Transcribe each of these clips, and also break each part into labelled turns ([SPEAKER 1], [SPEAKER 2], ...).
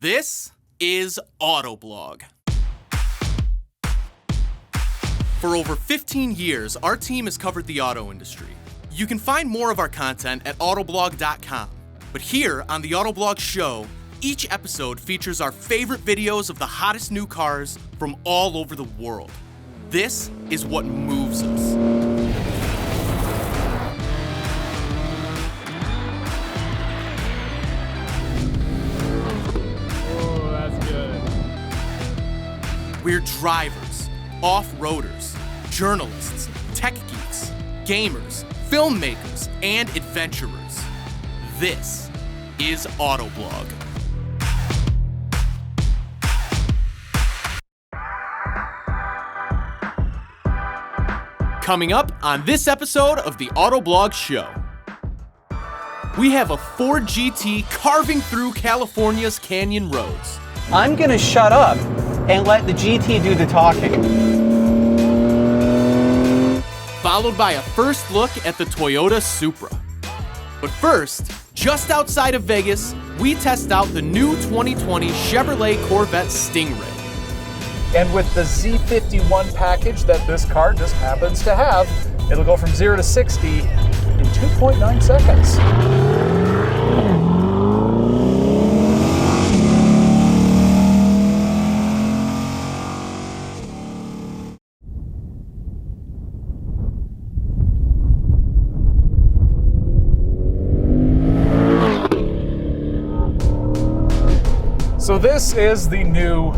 [SPEAKER 1] This is Autoblog. For over 15 years, our team has covered the auto industry. You can find more of our content at autoblog.com. But here on the Autoblog Show, each episode features our favorite videos of the hottest new cars from all over the world. This is what moves us. We're drivers, off-roaders, journalists, tech geeks, gamers, filmmakers, and adventurers. This is Autoblog. Coming up on this episode of the Autoblog Show, we have a Ford GT carving through California's canyon roads.
[SPEAKER 2] I'm gonna shut up and let the GT do the talking.
[SPEAKER 1] Followed by a first look at the Toyota Supra. But first, just outside of Vegas, we test out the new 2020 Chevrolet Corvette Stingray.
[SPEAKER 3] And with the Z51 package that this car just happens to have, it'll go from 0 to 60 in 2.9 seconds. So this is the new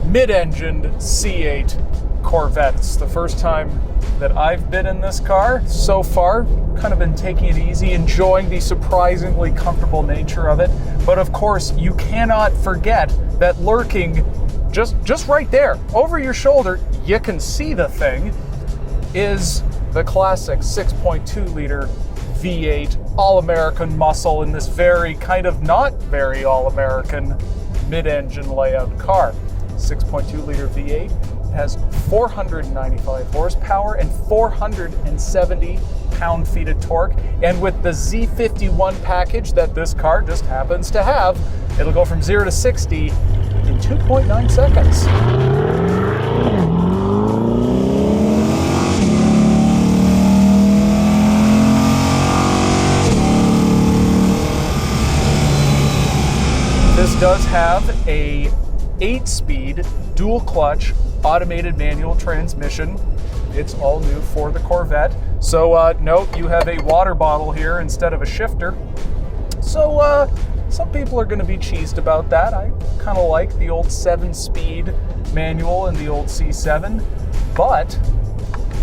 [SPEAKER 3] mid-engined C8 Corvette. It's the first time that I've been in this car so far. Kind of been taking it easy, enjoying the surprisingly comfortable nature of it. But of course, you cannot forget that lurking just right there, over your shoulder, you can see the thing, is the classic 6.2 liter V8 all-American muscle in this very kind of not very all-American mid-engine layout car. 6.2 liter V8 has 495 horsepower and 470 pound-feet of torque. And with the Z51 package that this car just happens to have, it'll go from 0 to 60 in 2.9 seconds. This does have a 8-speed dual clutch automated manual transmission. It's all new for the Corvette. So note you have a water bottle here instead of a shifter. So some people are going to be cheesed about that. I kind of like the old 7-speed manual and the old C7, but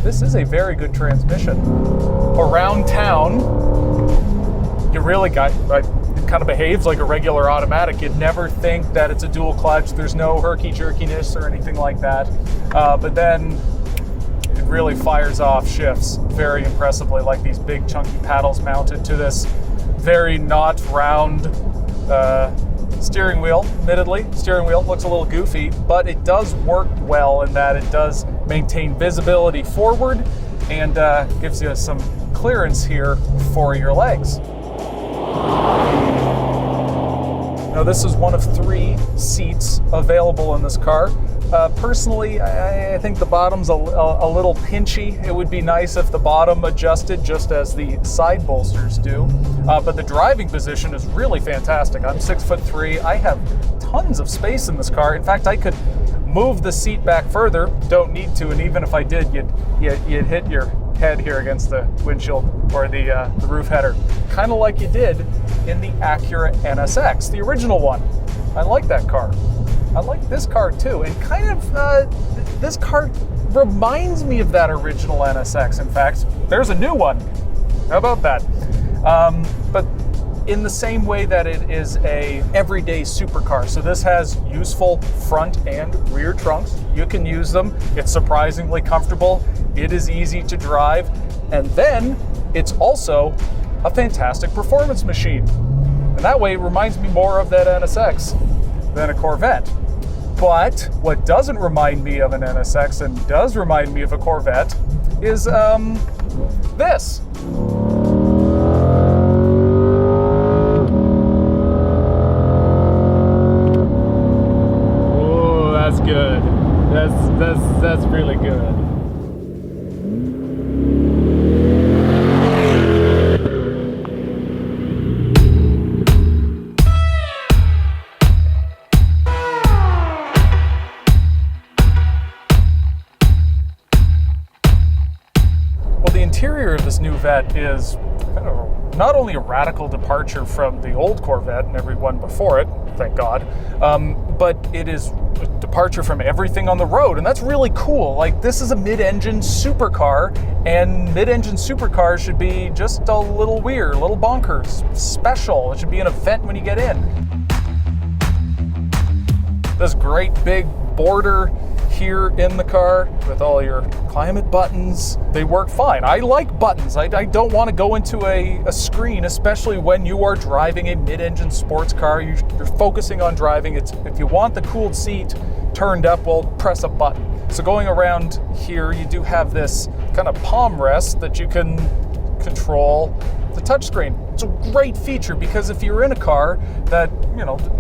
[SPEAKER 3] this is a very good transmission. Around town, you really got it kind of behaves like a regular automatic. You'd never think that it's a dual clutch. There's no herky-jerkiness or anything like that. But then it really fires off shifts very impressively, like these big chunky paddles mounted to this very not round steering wheel. Admittedly, steering wheel looks a little goofy, but it does work well in that it does maintain visibility forward and gives you some clearance here for your legs. Now, this is one of 3 seats available in this car. Personally, I think the bottom's a little pinchy. It would be nice if the bottom adjusted just as the side bolsters do. But the driving position is really fantastic. I'm 6'3". I have tons of space in this car. In fact, I could move the seat back further. Don't need to, and even if I did, you'd hit your head here against the windshield or the roof header, kind of like you did in the Acura NSX, the original one. I like that car. I like this car too, and kind of this car reminds me of that original NSX. In fact, there's a new one. How about that? But in the same way that it is a everyday supercar. So this has useful front and rear trunks. You can use them. It's surprisingly comfortable. It is easy to drive. And then it's also a fantastic performance machine. And that way it reminds me more of that NSX than a Corvette. But what doesn't remind me of an NSX and does remind me of a Corvette is this. That's good. That's really good. Well, the interior of this new Vette is kind of not only a radical departure from the old Corvette and every one before it, thank God, but it is a departure from everything on the road, and that's really cool. Like, this is a mid-engine supercar, and mid-engine supercars should be just a little weird, a little bonkers, special. It should be an event when you get in. This great big border here in the car with all your climate buttons. They work fine. I like buttons. I don't want to go into a screen, especially when you are driving a mid-engine sports car. You're focusing on driving. If you want the cooled seat turned up, well, press a button. So going around here, you do have this kind of palm rest that you can control the touchscreen. It's a great feature because if you're in a car that,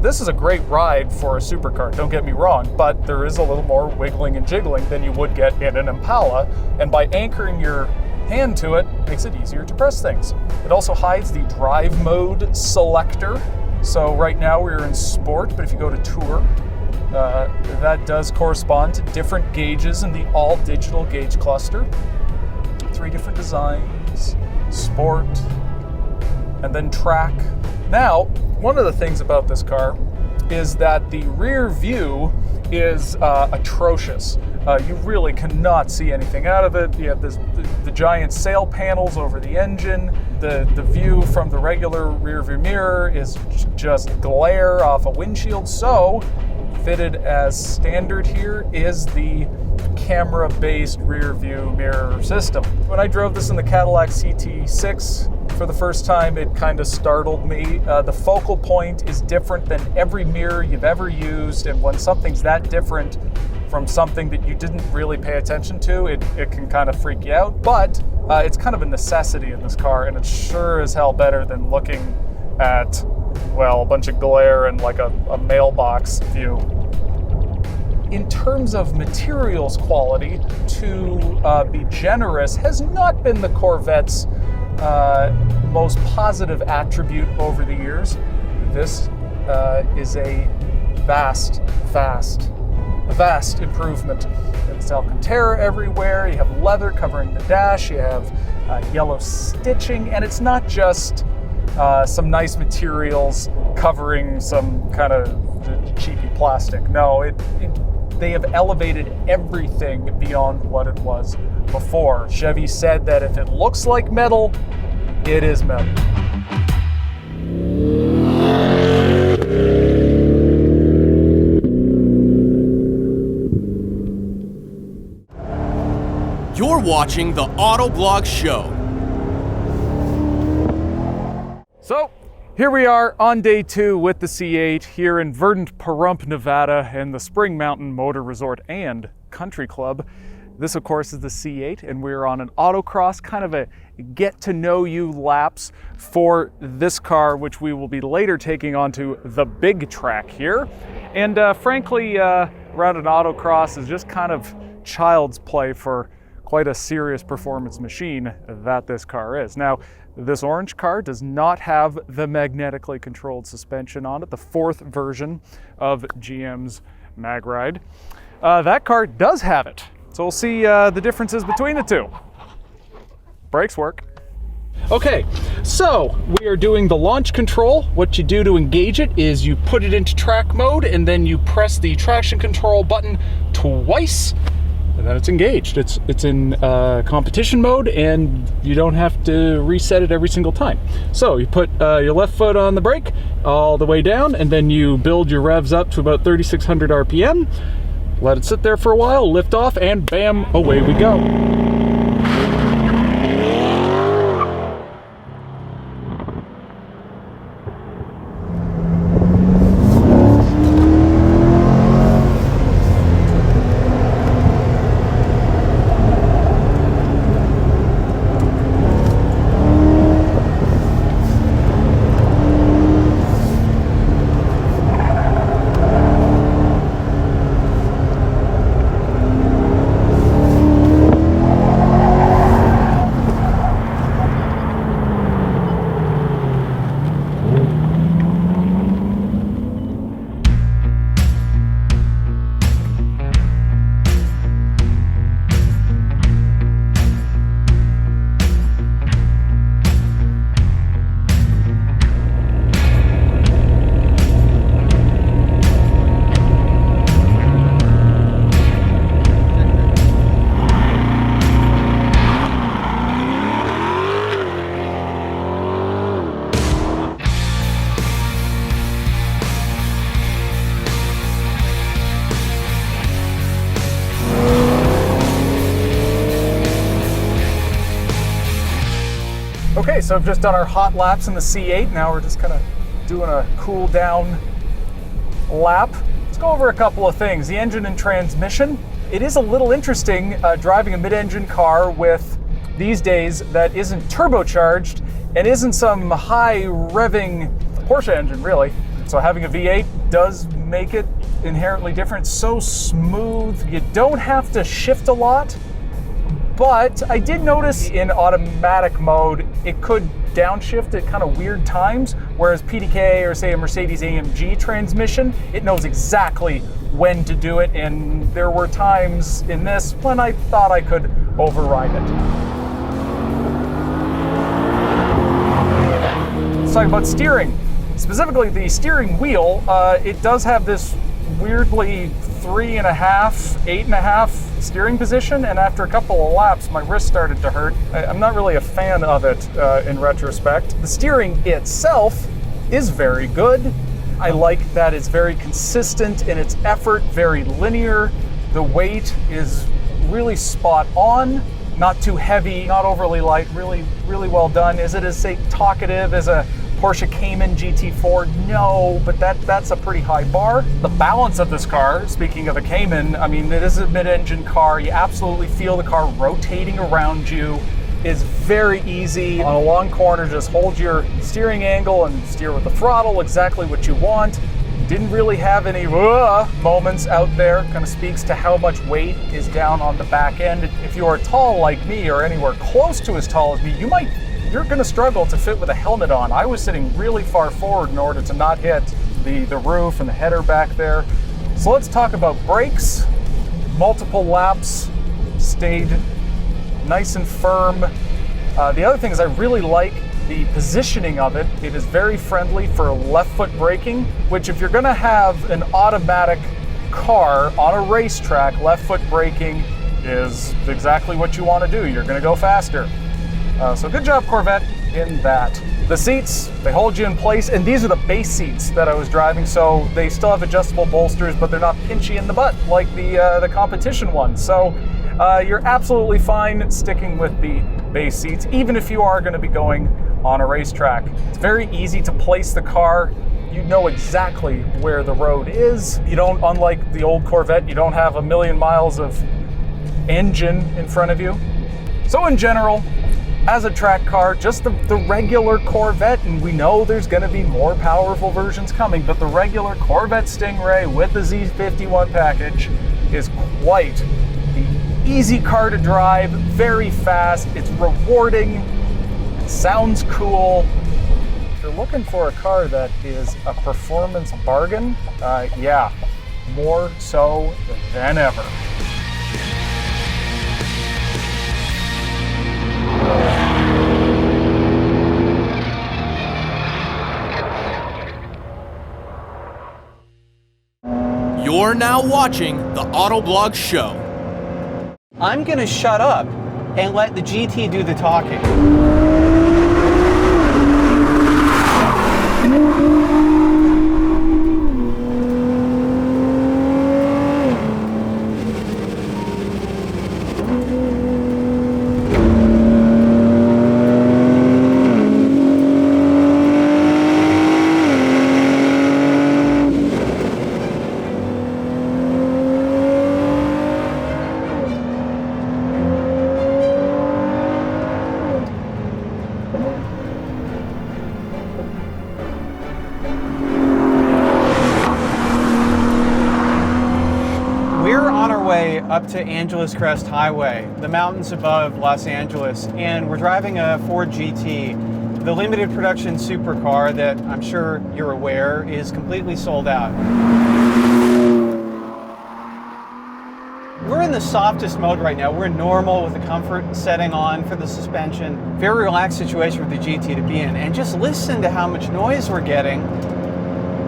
[SPEAKER 3] this is a great ride for a supercar, don't get me wrong, but there is a little more wiggling and jiggling than you would get in an Impala, and by anchoring your hand to it, makes it easier to press things. It also hides the drive mode selector. So right now we're in sport, but if you go to tour, that does correspond to different gauges in the all-digital gauge cluster. 3 different designs, sport, and then track. Now, one of the things about this car is that the rear view is atrocious. You really cannot see anything out of it. You have the giant sail panels over the engine. The view from the regular rear view mirror is just glare off a windshield. So, fitted as standard here is the camera-based rear view mirror system. When I drove this in the Cadillac CT6 for the first time, it kind of startled me. The focal point is different than every mirror you've ever used, and when something's that different from something that you didn't really pay attention to, it can kind of freak you out, but it's kind of a necessity in this car, and it's sure as hell better than looking at, well, a bunch of glare and like a mailbox view. In terms of materials quality, to be generous has not been the Corvette's most positive attribute over the years. This is a vast improvement. It's Alcantara everywhere. You have leather covering the dash. You have yellow stitching, and it's not just some nice materials covering some kind of cheapy plastic. No, they have elevated everything beyond what it was before. Chevy said that if it looks like metal, it is metal.
[SPEAKER 1] You're watching the Autoblog Show.
[SPEAKER 3] So, here we are on day 2 with the C8 here in verdant Pahrump, Nevada, in the Spring Mountain Motor Resort and Country Club. This, of course, is the C8, and we're on an autocross, kind of a get-to-know-you laps for this car, which we will be later taking onto the big track here. And frankly, around an autocross is just kind of child's play for quite a serious performance machine that this car is. Now, this orange car does not have the magnetically controlled suspension on it, the 4th version of GM's MagRide. That car does have it. So we'll see the differences between the two. Brakes work. Okay, so we are doing the launch control. What you do to engage it is you put it into track mode and then you press the traction control button twice, and then it's engaged. It's in competition mode, and you don't have to reset it every single time. So you put your left foot on the brake all the way down, and then you build your revs up to about 3,600 RPM. Let it sit there for a while, lift off, and bam, away we go. Okay, so I've just done our hot laps in the C8. Now we're just kind of doing a cool down lap. Let's go over a couple of things. The engine and transmission. It is a little interesting driving a mid-engine car with, these days, that isn't turbocharged and isn't some high revving Porsche engine, really. So having a V8 does make it inherently different. So smooth. You don't have to shift a lot. But I did notice in automatic mode, it could downshift at kind of weird times, whereas PDK or say a Mercedes-AMG transmission, it knows exactly when to do it, and there were times in this when I thought I could override it. Let's talk about steering. Specifically the steering wheel, it does have this weirdly 3.5, 8.5 steering position, and after a couple of laps my wrist started to hurt. I'm not really a fan of it in retrospect. The steering itself is very good. I like that it's very consistent in its effort, very linear. The weight is really spot on, not too heavy, not overly light, really well done. Is it as, say, talkative as a Porsche Cayman GT4? No, but that's a pretty high bar. The balance of this car, speaking of a Cayman, I mean, it is a mid-engine car. You absolutely feel the car rotating around you. It's very easy. On a long corner, just hold your steering angle and steer with the throttle, exactly what you want. Didn't really have any moments out there. Kind of speaks to how much weight is down on the back end. If you are tall like me or anywhere close to as tall as me, you're going to struggle to fit with a helmet on. I was sitting really far forward in order to not hit the roof and the header back there. So let's talk about brakes. Multiple laps, stayed nice and firm. The other thing is I really like the positioning of it. It is very friendly for left foot braking, which if you're going to have an automatic car on a racetrack, left foot braking is exactly what you want to do. You're going to go faster. So good job, Corvette, in that. The seats, they hold you in place, and these are the base seats that I was driving, so they still have adjustable bolsters, but they're not pinchy in the butt like the competition ones. So you're absolutely fine sticking with the base seats, even if you are going to be going on a racetrack. It's very easy to place the car. You know exactly where the road is. You don't, unlike the old Corvette, you don't have a million miles of engine in front of you. So in general, as a track car, just the regular Corvette, and we know there's going to be more powerful versions coming, but the regular Corvette Stingray with the Z51 package is quite the easy car to drive, very fast, it's rewarding, it sounds cool. If you're looking for a car that is a performance bargain, yeah, more so than ever.
[SPEAKER 1] You're now watching the Autoblog Show.
[SPEAKER 2] I'm gonna shut up and let the GT do the talking. Up to Angeles Crest Highway, the mountains above Los Angeles, and we're driving a Ford GT, the limited production supercar that I'm sure you're aware is completely sold out. We're in the softest mode right now. We're in normal with the comfort setting on for the suspension. Very relaxed situation for the GT to be in, and just listen to how much noise we're getting.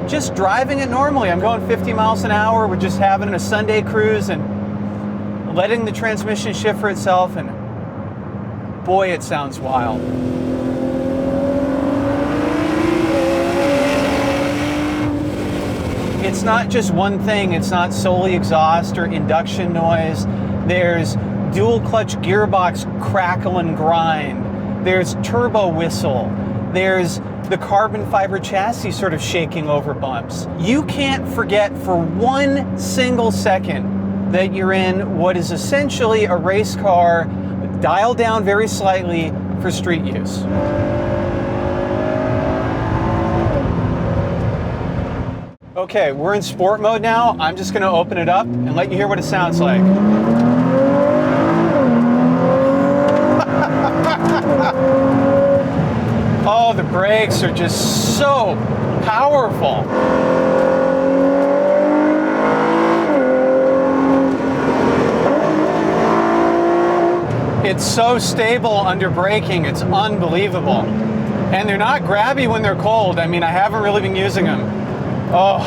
[SPEAKER 2] Just driving it normally. I'm going 50 miles an hour. We're just having a Sunday cruise and letting the transmission shift for itself, and boy, it sounds wild. It's not just one thing. It's not solely exhaust or induction noise. There's dual clutch gearbox crackle and grind. there's turbo whistle, there's the carbon fiber chassis sort of shaking over bumps. You can't forget for 1 single second that you're in what is essentially a race car dialed down very slightly for street use. Okay, we're in sport mode now. I'm just gonna open it up and let you hear what it sounds like. Oh, the brakes are just so powerful. It's so stable under braking, it's unbelievable. And they're not grabby when they're cold. I mean, I haven't really been using them. Oh.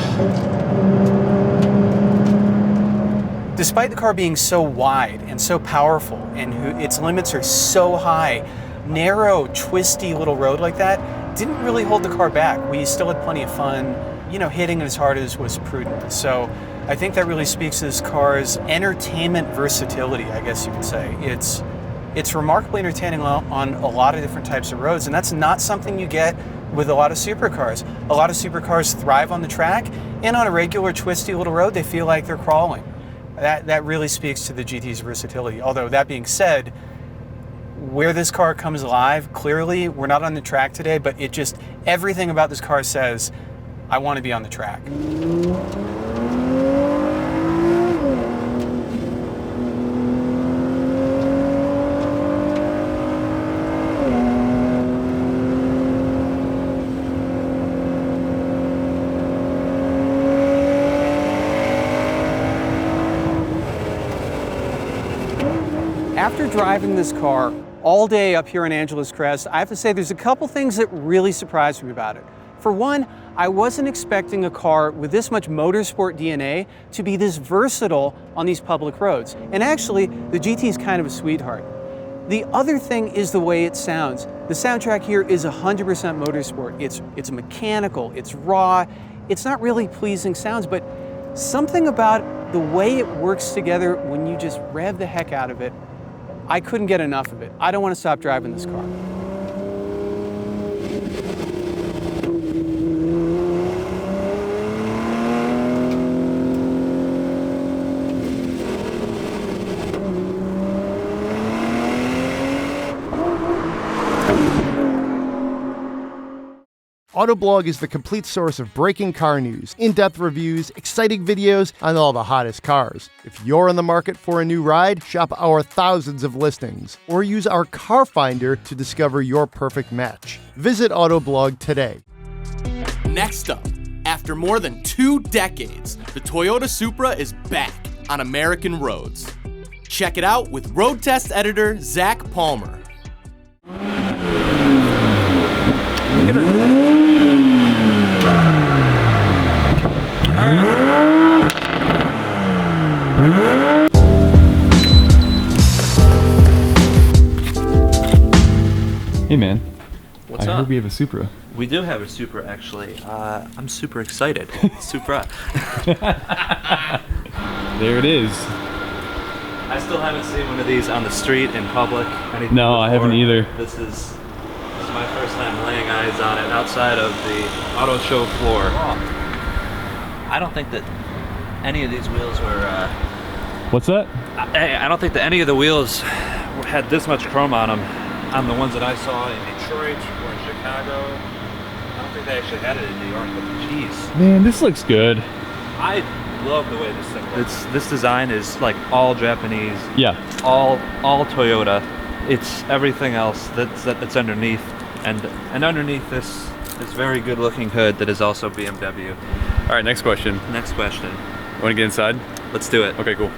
[SPEAKER 2] Despite the car being so wide and so powerful and its limits are so high, narrow, twisty little road like that didn't really hold the car back. We still had plenty of fun, you know, hitting as hard as was prudent. So I think that really speaks to this car's entertainment versatility, I guess you could say. It's remarkably entertaining on a lot of different types of roads, and that's not something you get with a lot of supercars. A lot of supercars thrive on the track, and on a regular twisty little road, they feel like they're crawling. That really speaks to the GT's versatility. Although that being said, where this car comes alive, clearly, we're not on the track today, but everything about this car says, I want to be on the track. After driving this car all day up here in Angeles Crest, I have to say there's a couple things that really surprised me about it. For one, I wasn't expecting a car with this much motorsport DNA to be this versatile on these public roads. And actually, the GT is kind of a sweetheart. The other thing is the way it sounds. The soundtrack here is 100% motorsport. It's mechanical, it's raw, it's not really pleasing sounds, but something about the way it works together when you just rev the heck out of it, I couldn't get enough of it. I don't want to stop driving this car.
[SPEAKER 4] Autoblog is the complete source of breaking car news, in-depth reviews, exciting videos on all the hottest cars. If you're on the market for a new ride, shop our thousands of listings, or use our car finder to discover your perfect match. Visit Autoblog today.
[SPEAKER 1] Next up, after more than 2 decades, the Toyota Supra is back on American roads. Check it out with road test editor Zach Palmer.
[SPEAKER 5] Hey man,
[SPEAKER 6] What's
[SPEAKER 5] I
[SPEAKER 6] up?
[SPEAKER 5] heard we have a Supra.
[SPEAKER 6] We do have a Supra, actually. I'm super excited. Supra.
[SPEAKER 5] There it is.
[SPEAKER 6] I still haven't seen one of these on the street in public. Anything
[SPEAKER 5] No,
[SPEAKER 6] before.
[SPEAKER 5] I haven't either.
[SPEAKER 6] This is my first time laying eyes on it outside of the auto show floor. I don't think that any of these wheels were.
[SPEAKER 5] What's that?
[SPEAKER 6] I don't think that any of the wheels had this much chrome on them. On the ones that I saw in Detroit or in Chicago. I don't think they actually had it in New York, but jeez.
[SPEAKER 5] Man, this looks good.
[SPEAKER 6] I love the way this thing looks. This design is like all Japanese.
[SPEAKER 5] Yeah.
[SPEAKER 6] All Toyota. It's everything else that's underneath, and underneath this very good looking hood that is also BMW.
[SPEAKER 5] All right, next question.
[SPEAKER 6] Next question.
[SPEAKER 5] Want to get inside?
[SPEAKER 6] Let's do it.
[SPEAKER 5] Okay, cool.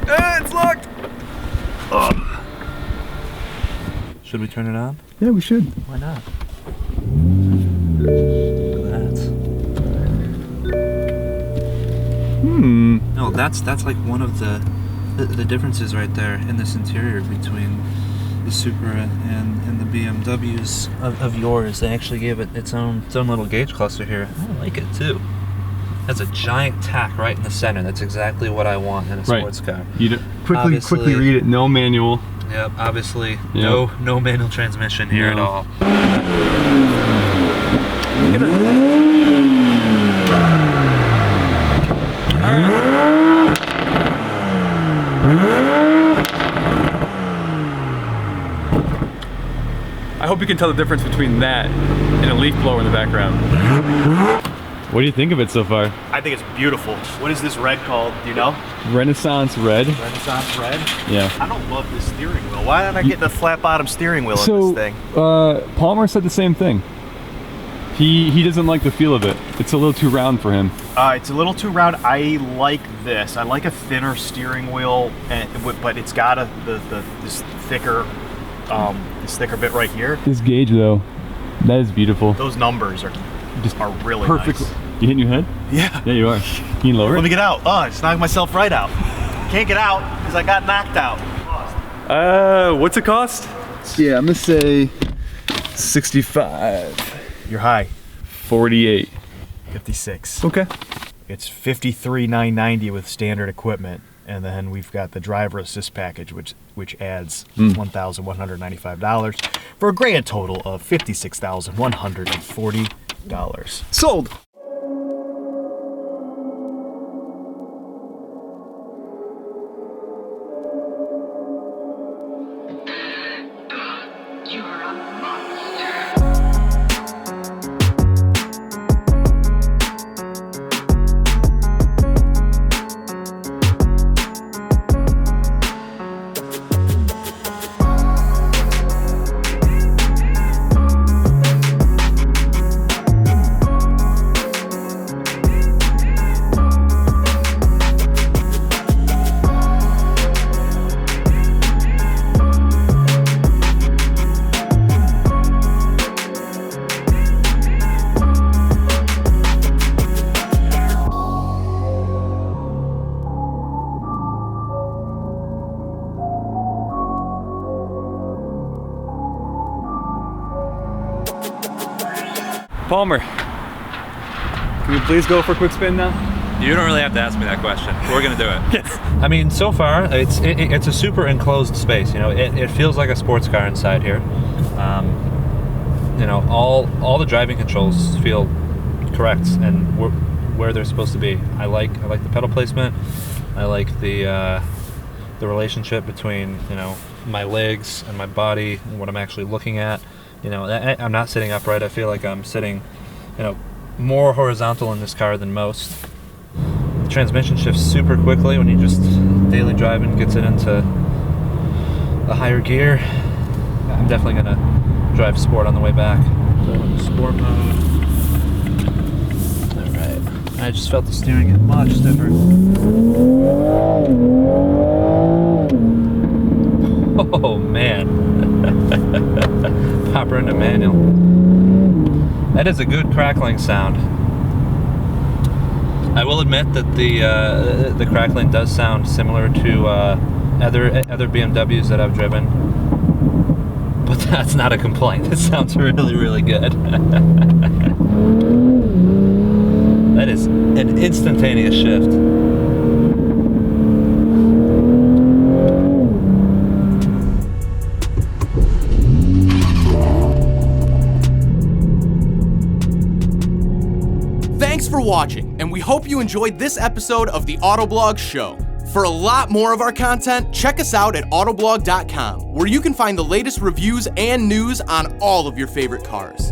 [SPEAKER 6] It's locked. Oh. Should we turn it on?
[SPEAKER 5] Yeah, we should.
[SPEAKER 6] Why not? Look at that. No, that's like one of the differences right there in this interior between the Supra and the BMWs of yours. They actually gave it its own little gauge cluster here. I like it too. Has a giant tack right in the center. That's exactly what I want in a sports car.
[SPEAKER 5] You quickly read it. No manual.
[SPEAKER 6] Yep, obviously
[SPEAKER 5] Yep.
[SPEAKER 6] no manual transmission here at all.
[SPEAKER 5] I hope you can tell the difference between that and a leaf blower in the background. What do you think of it so far?
[SPEAKER 7] I think it's beautiful. What is this red called? Do you know?
[SPEAKER 5] Renaissance red.
[SPEAKER 7] Renaissance red?
[SPEAKER 5] Yeah.
[SPEAKER 7] I don't love this steering wheel. Why didn't I get the flat bottom steering wheel
[SPEAKER 5] So,
[SPEAKER 7] in this thing?
[SPEAKER 5] Palmer said the same thing. He doesn't like the feel of it. It's a little too round for him.
[SPEAKER 7] It's a little too round. I like this. I like a thinner steering wheel, but it's got this thicker bit right here.
[SPEAKER 5] This gauge though, that is beautiful.
[SPEAKER 7] Those numbers are really
[SPEAKER 5] perfect.
[SPEAKER 7] nice.
[SPEAKER 5] You hitting your head?
[SPEAKER 7] Yeah.
[SPEAKER 5] Yeah, you are. Can you lower
[SPEAKER 7] Let
[SPEAKER 5] it?
[SPEAKER 7] me get out. Oh, I just knocked myself right out. Can't get out because I got knocked out.
[SPEAKER 5] What's it cost? Yeah, I'm gonna say 65.
[SPEAKER 7] You're high.
[SPEAKER 5] 48.
[SPEAKER 7] 56.
[SPEAKER 5] Okay.
[SPEAKER 7] It's $53,990 with standard equipment, and then we've got the driver assist package, which adds $1,195 for a grand total of $56,140.
[SPEAKER 5] Sold.
[SPEAKER 8] You're a monster.
[SPEAKER 5] Palmer, can we please go for a quick spin now?
[SPEAKER 9] You don't really have to ask me that question. We're gonna do it.
[SPEAKER 6] I mean, so far it's a super enclosed space. You know, it feels like a sports car inside here. You know, all the driving controls feel correct and where they're supposed to be. I like the pedal placement. I like the relationship between, you know, my legs and my body and what I'm actually looking at. You know, I'm not sitting upright. I feel like I'm sitting, you know, more horizontal in this car than most. The transmission shifts super quickly when you just daily driving gets it into the higher gear. I'm definitely gonna drive sport on the way back. Sport mode. All right. I just felt the steering get much stiffer. Oh man. Hopper into manual. That is a good crackling sound. I will admit that the crackling does sound similar to other BMWs that I've driven, but that's not a complaint. It sounds really, really good. That is an instantaneous shift.
[SPEAKER 1] Thanks for watching, and we hope you enjoyed this episode of the Autoblog Show. For a lot more of our content, check us out at autoblog.com, where you can find the latest reviews and news on all of your favorite cars.